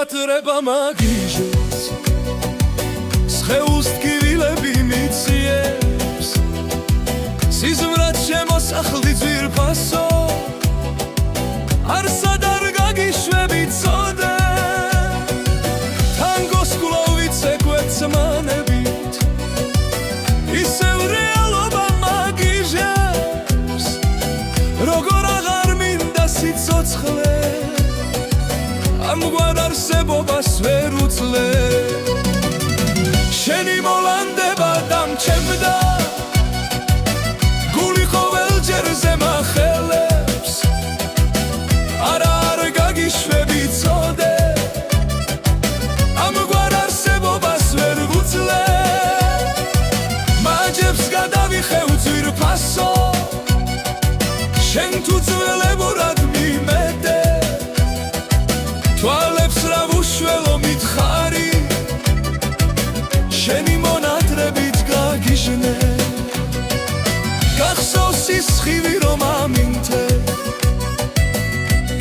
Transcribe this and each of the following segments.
მონატრება მაგიჟებს სხეულს ტკივილები მიციებს სიზმრად შემოსახლდი ძვირფასო არსად არ გაგიშვები წოდე თანგოს გლოვით ეკვეცმანებით ისევ რეალობა მაგიჟებს როგორ აღარ მინდა სიცოცხლე ამგვარ არსებობას ვერ უძლე შენი მოლანდება დამჩემდა გული ყოველჯერ ზემახელებს არა არ გაგიშვები წოდე ამგვარ არსებობას ვერ ვუძლე მაჯებს გადავიხევ ძვირფასო შენ თუ ძველებურად მიმეტე თვალებს რა ვუშველო მითხარი შენი მონატრებით გაგიჟნე გახსოვს ის სხივი რომ ამინთე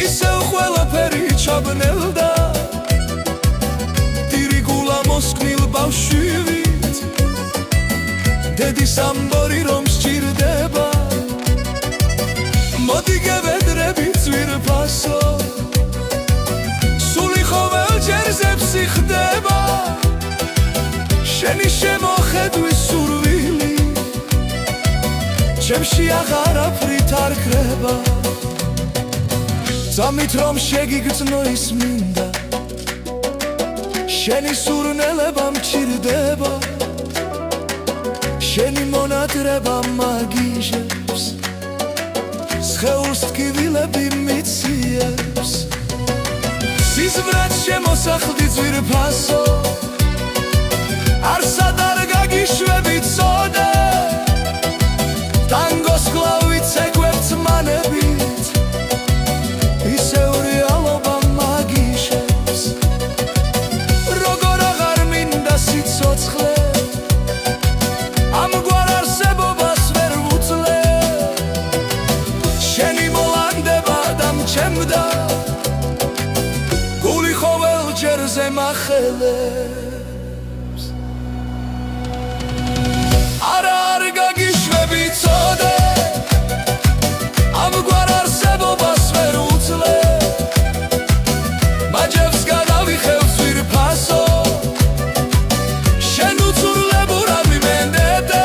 ისევ ყველაფერი ჩაბნელდა დირი გულა მოსკნილ ბავშვივით დედის ამბორი რომ სჭირდება მოდი გევედრებით ძვირფასო ჯერზებს იხდება შენი შემოხედვის სურვილი ჩემში აღარაფრით არ ქრება ძამით რომ შეგიგრძნო ის მინდა შენი სურნელება მჭირდება შენი მონატრება მაგიჟებს სხეულს ტკივილები მიციებს სიზმრად შემოსახლდი ძვირფასო არსად არ გაგიშვები წოდე ტანგოს გლავით ეკვეცმანებით ისევ რეალობა მაგიჟებს როგორ აღარ მინდა სიცოცხლე ამგვარ არსებობას ვერ ვუძლე შენი მოლანდება დამჩემდა ზემახელებს არა არ გაგიშვები წოდე ამგვარ არსებობას ვერ უძლე მაჯებს გადავიხევ ძვირფასო შენ უცურლებურად მიმენდე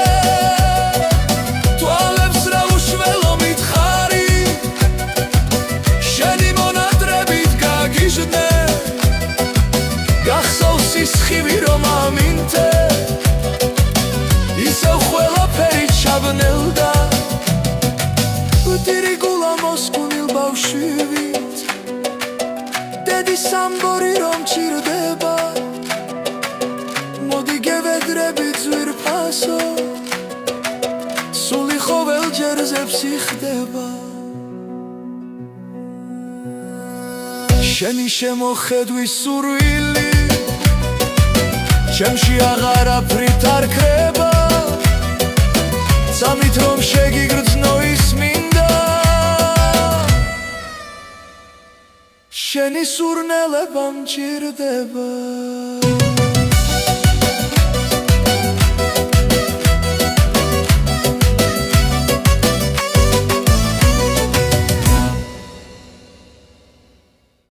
თვალებს რა უშველო მითხარი შენი მონატრებით გაგიჟნე გახსოვს ის სხივი რომ ამინთე ისევ ყველაფერი ჩაბნელდა დირი გულა მოსკვნილ ბავშვივით დედის ამბორი რომ ჭირდება მოდი გევედრებით ძვირფასო სული ყოველჯერ ზებს იხდება შენი შემოხედვის სურვილი ჩემში აღარაფრით არ ქრება ძამით რომ შეგიგრძნო ის მინდა შენი სურნელება მჭირდება